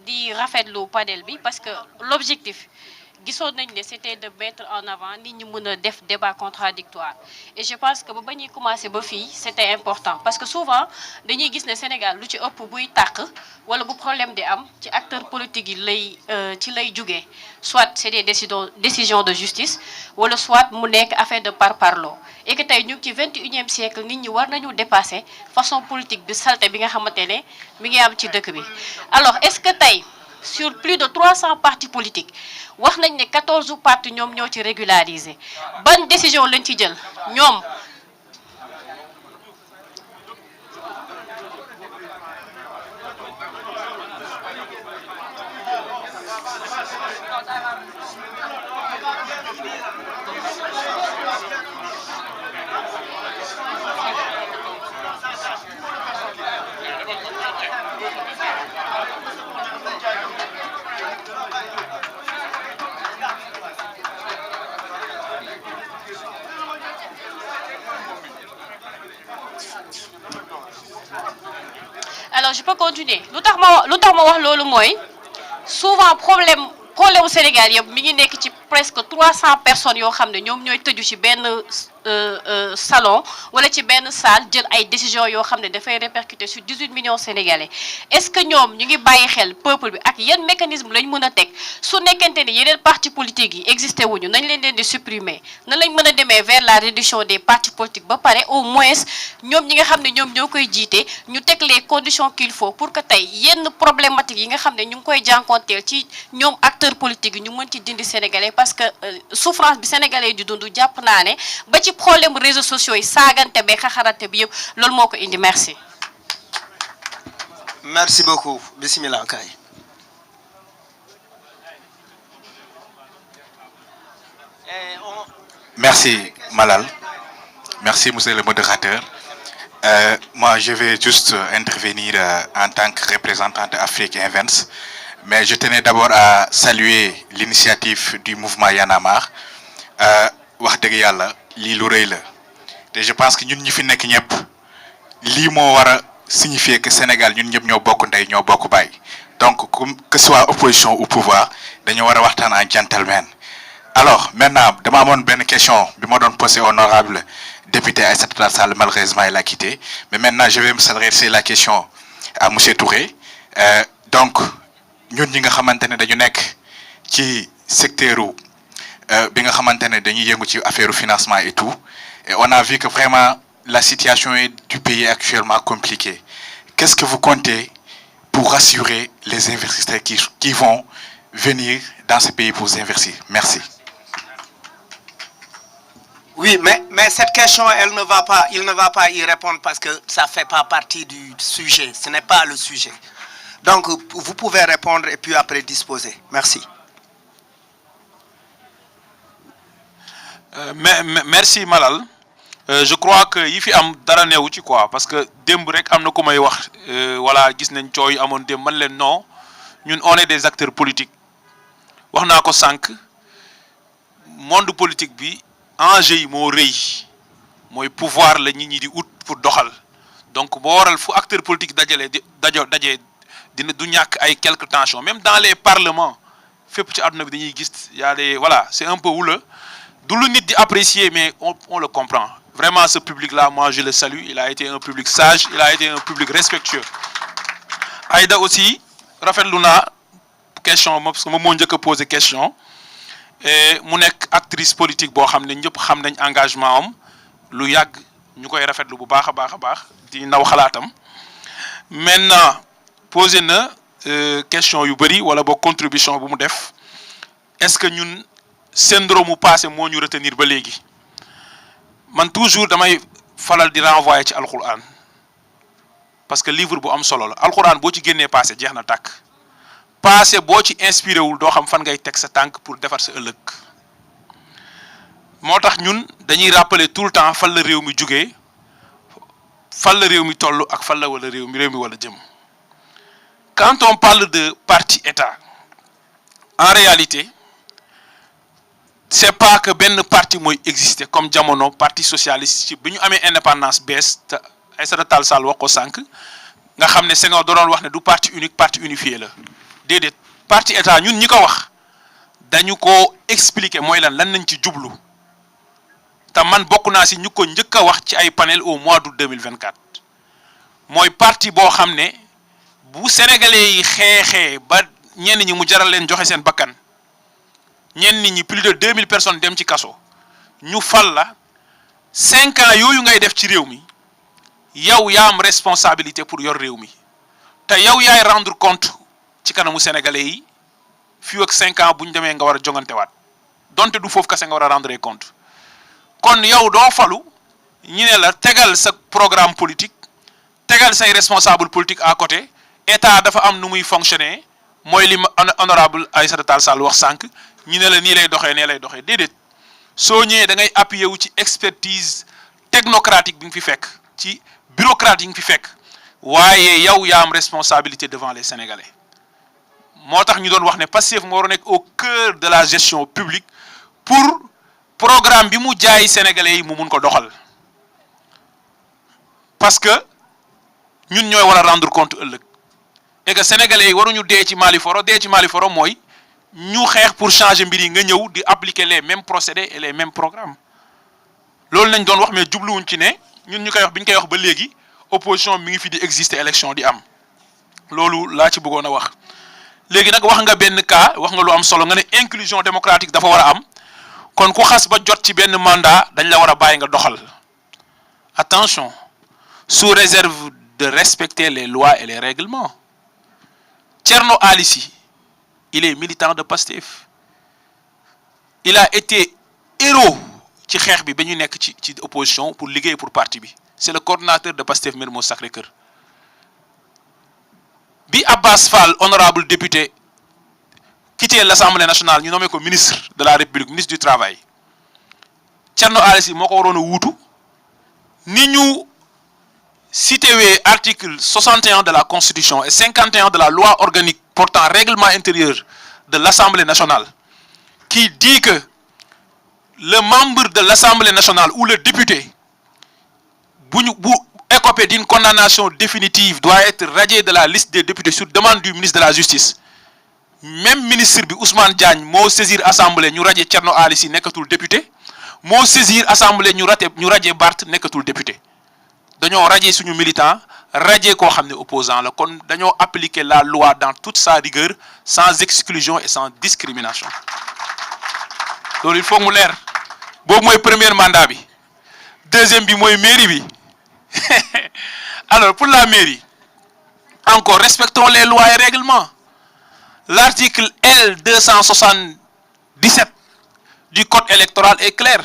di rafetlu panel bi parce que l'objectif gisoon nañ ne c'était de mettre en avant nit ñi mën a def débat contradictoire et je pense que ba ñuy commencer ba fii c'était important parce que souvent dañuy gis ne Sénégal lu ci ëpp buy tàq wala bu problème di am ci acteurs politiques yi lay jógee soit c'est des décisions de justice wala soit mu nekk affaire de parparloo et que tey ñu ngi ci 21e siècle nit ñi war nañu dépasser façon politique bi salte bi nga xamante ne mi ngi am ci dëkk bi alors est-ce que tey sur plus de 300 partis politiques wax nañ ne 14 partis ñoom ñoo ci régulariser ban décision lañ ci jël ñoom alors je peux continuer lu tax ma wax loolu mooy souvent problème au Sénégal yëpp mi ngi nekk ci presque 300 personnes yoo xam ne ñoom ñooy tëju ci benn salon wala ci benn salle jël ay décisions yoo xam ne dafay répercuter sur 18 millions sénégalais est-ce que ñoom ñu ngi bàyyi xel peuple bi ak yan mécanisme lañ mën a teg su nekkente ni yeneen partis politiques yi existé wuñu nañ leen di supprimer nan lañ mën a demee vers la réduction des partis politiques ba pare au moins ñoom ñi nga xam ne ñoom ñoo koy jiite ñu teg les conditions qu'il faut pour que tey yenn problématiques yi nga xam ne ñu ngi koy jànkonteel ci ñoom acteurs politiques yi ñu mën ci dindi sénégalais parce que souffrance bi sénégalais di dund jàpp naa ne ba ci problème réseaux sociaux yi saagante be xaxarante bi yëpp loolu moo ko indi merci. Merci beaucoup bismillah kay. Merci Malal, merci monsieur le modérateur. Moi je vais juste intervenir en tant que représentant d'Afrique Invents, mais je tenais d'abord à saluer l'initiative du mouvement Y en a marre. Wax dëgg yàlla lii lu rëy la te je pense que ñun ñi fi nekk ñëpp lii moo war a signifier que Sénégal ñun ñëpp ñoo bokk ndey ñoo bokk baay donc que ce soit opposition ou pouvoir dañoo war a waxtaan en gentleman. Alors maintenant dama amoon benn question bi ma doon posé honorable député Aïssata Tall Sall, malheureusement il a quitté, mais maintenant je vais me s'adresser la question à monsieur Touré. Donc ñun ñi nga xamante ne dañu nekk ci secteur bi nga xamante ne dañuy yëngu ci affaire financement et tout, et on a vu que vraiment la situation du pays est actuellement compliquée. Qu'est-ce que vous comptez pour rassurer les investisseurs qui vont venir dans ce pays pour investir? Merci. Oui, mais cette question, il ne va pas y répondre parce que ça fait pas partie du sujet. Ce n'est pas le sujet. Donc, vous pouvez répondre et puis après disposer. Merci. Merci Malal. Je crois que yi fi am dara neewu ci quoi parce que démb rek am na ku may wax voilà gis nañ cooy amoon démb man leen non ñun on est des acteurs politiques wax naa ko sànq monde politique bi enjeu yi moo rëy mooy pouvoir la nit ñi di ut pour doxal donc boo waral fu acteur politique dajale daje dina du ñàkk ay quelques tensions même dans les parlements fépp ci àdduna bi dañuy gis y a des voilà c'est un peu houleux du lu nit di apprécier mais on le comprend vraiment ce public là moi je le salue, il a été un public sage, il a été un public respectueux. Aïda aussi rafetlu naa question parce que moom moo njëkk a posé question et mu nekk actrice politique boo xam ne ñëpp xam nañ engagement am lu yàgg ñu koy rafetlu bu baax a baax di naw xalaatam. Maintenant posé na question yu bëri wala boog contribution bu mu def est-ce que ñun syndrome mu passé moo ñu retenir ba léegi man toujours damay falal di renvoyer ci alxuraan parce que livre bu am solo la alxuraan boo ci génnee passé jeex na tàkk passé boo ci inspiré wul doo xam fan ngay teg sa tànk pour defar sa ëllëg moo tax ñun dañuy rappeler tout le temps fan la réew mi jugee fan la réew mi toll ak fan la wala réew mi wala jëm. Quand on parle de parti État en réalité c'est pas que benn parti mooy exister comme jamono parti socialiste ci bi ñu amee indépendance bees te Aïssata Tall Sall wax ko sànq nga xam ne Senghor doon wax ne du parti unique parti unifié la déedéet parti état ñun ñi ko wax dañu ko expliquer mooy lan nañ ci jublu te man bokk naa si ñu ko njëkk a wax ci ay panel au mois d'août 2024 mooy parti boo xam ne bu sénégalais yi xeexee ba ñenn ñi mu jaral leen joxe seen bakkan ñenn ñi plus de 2000 personnes dem ci kaso ñu fal la 5 ans yooyu ngay def ci réew mi yow yaa am responsabilité pour yor réew mi te yow yaay rendre compte ci kanamu sénégalais yi fii ak 5 ans bu ñu demee nga war a jongantewaat donte du foofu kese nga war a rendre compte kon yow doo falu ñu ne la tegal sa programme politique tegal say responsable politique à côté état dafa am nu muy fonctionner mooy li honorable Aïssata Tall Sall wax sànq ñu ne la nii lay doxee nee lay doxee déedéet soo ñëwee da ngay appuyer wu ci expertise technocratique bi nga fi fekk ci bureaucrate yi nga fi fekk waaye yow yaa am responsabilité devant les sénégalais moo tax ñu doon wax ne Pastef moo war a nekk au cœur de la gestion publique pour programme bi mu jaay sénégalais yi mu mun ko doxal parce que ñun ñooy war a rendre compte ëllëg et que sénégalais yi waruñu dee ci Mali foro mooy ñu xeex pour changer mbir yi nga ñëw di appliquer les mêmes procédés et les mêmes programmes loolu lañ doon wax mais jubluwuñ ci ne ñun ñu koy wax bi ñu koy wax ba léegi opposition mi ngi fi di exister élection di am loolu laa ci bëggoon a wax. léegi nag wax nga benn cas wax nga lu am solo nga ne inclusion démocratique dafa war a am kon ku xas ba jot ci benn mandat dañ la war a bàyyi nga doxal attention sous réserve de respecter les lois et les règlements. Thierno Ali Sy il est militant de Pastef il a été héros ci xeex bi ba ñu nekk ci opposition pour liggéey pour parti bi c'est le coordinateur de Pastef Mermoz Sacré-Cœur bi Abbas Fall honorable député quitté l'Assemblée nationale ñu nommé ko ministre de la République ministre du travail Thierno Ali Sy moo ko waroon a wuutu ni ñu cité article 61 de la Constitution et 51 de la loi organique portant règlement intérieur de l'Assemblée nationale qui dit que le membre de l'Assemblée nationale ou le député bu écopé d'une condamnation définitive doit être radié de la liste des députés sur demande du ministre de la Justice. Même ministre bi Ousmane Diagne moo saisir assemblée ñu radié Thierno Ali Sy nekkatul député moo saisir assemblée ñu radié Barth nekkatul député dañoo radié suñu militant radié koo xam ne opposant la kon dañoo appliquer la loi dans toute sa rigueur sans exclusion et sans discrimination loolu il faut mu leer boobu mooy premier mandat bi deuxième bi mooy mairie bi alors pour la mairie encore respectons les lois et règlements. L'article L277 du code électoral est clair.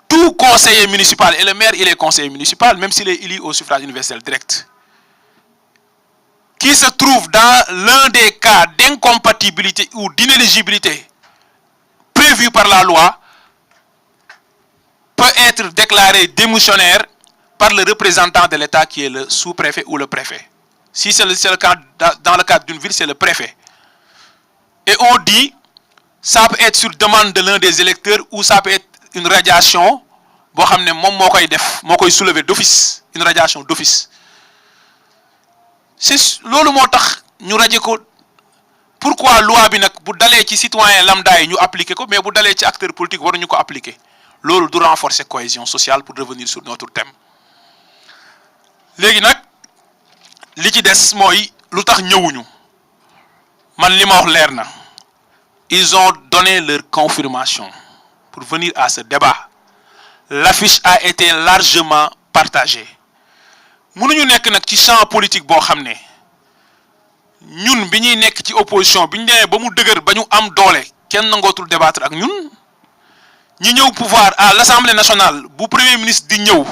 Tout conseiller municipal, et le maire il est conseiller municipal, même s'il est élu au suffrage universel direct, qui se trouve dans l'un des cas d'incompatibilité ou d'inéligibilité prévus par la loi, peut être déclaré démissionnaire par le représentant de l'État qui est le sous-préfet ou le préfet. Si c'est le cas, dans le cadre d'une ville, c'est le préfet. Et on dit, ça peut être sur demande de l'un des électeurs ou ça peut être une radiation, boo xam ne moom moo koy soulever d'office, une radiation d'office. C'est loolu moo tax ñu radié ko. Pourquoi loi bi nag bu dalee ci citoyen lambda yi ñu appliquer ko mais bu dalee ci acteur politique waruñu ko appliquer loolu du renforcer cohésion sociale pour revenir sur notre thème. Léegi nag li ci des mooy lu tax ñëwuñu man li ma wax leer na ils ont donné leur confirmation pour venir à ce débat. L'affiche a été largement partagée. Mënuñu nekk nag ci champ politique boo xam ne ñun bi ñuy nekk ci opposition bi ñu demee ba mu dëgër ba ñu am doole kenn nangootul débattre ak ñun ñi ñëw pouvoir à l'Assemblée nationale bu premier ministre di ñëw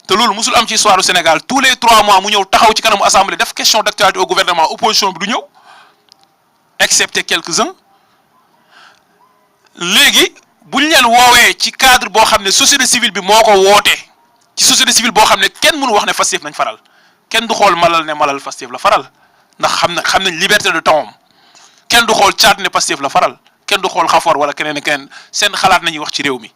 te loolu musul am ci histoire du Sénégal tous les 3 mois mu ñëw taxaw ci kanamu assemblée def question d'actualité au gouvernement opposition bi du ñëw excepté quelques-uns léegi bu ñu leen woowee ci cadre boo xam ne société civile bi moo ko woote ci société civile boo xam ne kenn mënu wax ne Pastef nañ faral kenn du xool Malal ne Malal Pastef la faral ndax xam nañ liberté de ton kenn du xool Thiat ne Pastef la faral kenn du xool Khafor wala keneen ak keneen seen xalaat nañuy wax ci réew mi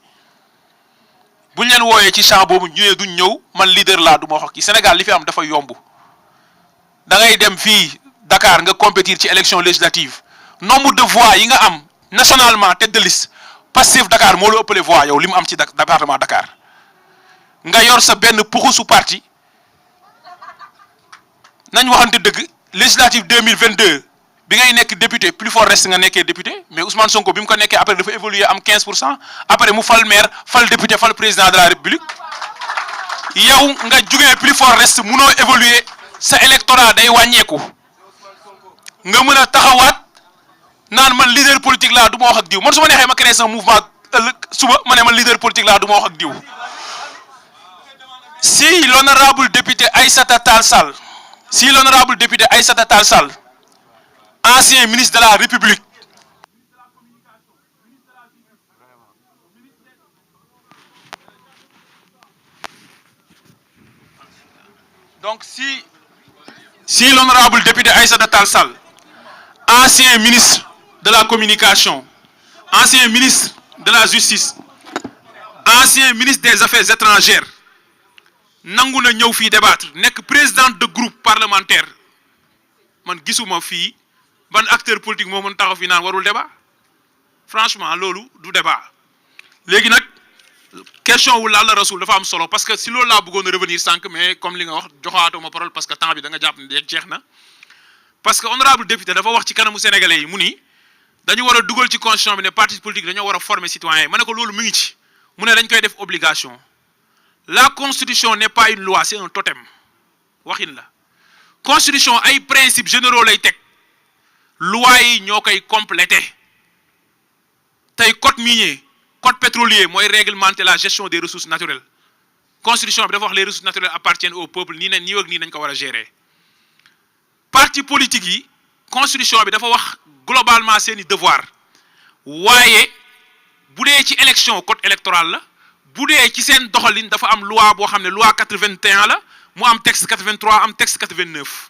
bu ñu leen wooyee ci champ boobu ñëwee duñ ñëw man leader laa du ma wax ci Sénégal li fi am dafa yomb da ngay dem fii Dakar nga compétir ci élection législative nombre de voix yi nga am nationalement tête de liste Pastef Dakar moo la ëppale voix yow li mu am ci département Dakar nga yor sa benn puxusu parti nañ waxante dëgg législative 2022 bi ngay nekk député plus fort reste nga nekkee député mais Ousmane Sonko bi mu ko nekkee après dafa évoluer am 15% après mu fal maire fal député fal président de la République yow nga jugee plus fort reste munoo évoluer sa électorat day wàññeeku nga mën a taxawaat naan man leader politique laa du ma wax ak diw man su ma neexee ma créer sama mouvement ëllëg suba ma ne man leader politique laa du ma wax ak diw si l'honorable député Aïssata Tall Sall ancien ministre de la République donc si l'honorable député Aïssata Tall Sall ancien ministre de la communication ancien ministre de la justice ancien ministre des affaires étrangères nangu na ñëw fii débattre nekk présidente de groupe parlementaire man gisuma fii ban acteur politique moo mën taxaw fii naan warul débat franchement loolu du débat léegi nag question wu laal la rasul dafa am solo parce que si loolu laa bëggoon a revenir sànq mais comme li nga wax joxaatoo ma parole parce que temps bi da nga jàpp ne jeex na parce que honorable député dafa wax ci kanamu sénégalais yi mu ni dañu war a dugal ci constitution bi ne parti politique dañoo war a former citoyen ma ne ko loolu mu ngi ci mu ne dañ koy def obligation la constitution n'est pas une loi c'est un totem waxin la constitution ay principes généraux lay teg loi yi ñoo koy complété tey code minier code pétrolier mooy réglementer la gestion des ressources naturelles constitution bi dafa wax les ressources naturelles appartiennent au peuple nii nii ak nii nañ ko war a gérer parti politique yi constitution bi dafa wax globalement seeni devoir waaye bu dee ci élection code électoral la bu dee ci seen doxalin dafa am loi boo xam ne loi 81 la mu am texte 83 am texte 89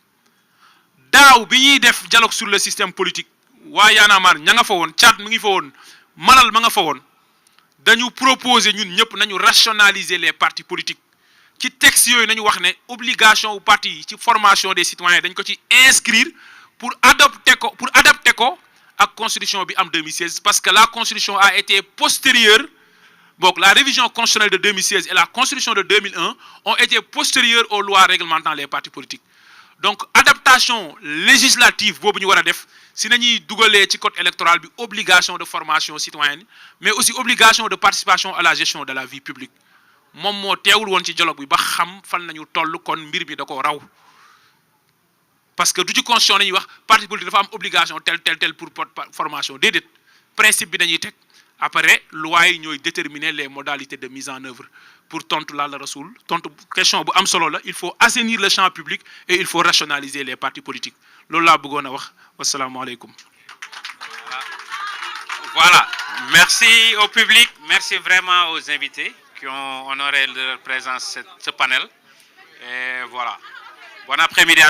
daaw bi ñuy def dialogue sur le système politique waa Y'en a marre ña nga fa woon Tchad mu ngi fa woon Malal ma nga fa woon dañu proposer ñun ñëpp nañu rationaliser les partis politiques ci texte yooyu nañu wax ne obligation wu parti yi ci formation des citoyens dañ ko ci inscrire pour adapter ko ak constitution bi am 2016 parce que la constitution a été postérieure donc la révision constitutionnelle de 2016 et la constitution de 2001 ont été postérieures aux lois réglementant les partis politiques donc adaptation législative boobu ñu war a def si nañuy dugalee ci code électoral bi obligation de formation citoyenne mais aussi obligation de participation à la gestion de la vie publique moom moo teewul woon ci dialogue bi ba xam fan nañu toll kon mbir bi da ko raw parce que du ci constitution nañuy wax parti politique dafa am obligation tel pour formation déedéet principe bi dañuy teg après loi yi ñooy déterminer les modalités de mise en œuvre pour tontu la rasoul tontu question bu am solo la il faut assainir le champ public et il faut rationaliser les partis politiques loolu laa bëggoon a wax wasalaamaaleykum. Voilà, merci au public, merci vraiment aux invités qui ont honoré leur présence ce panel et voilà. Bon après-midi.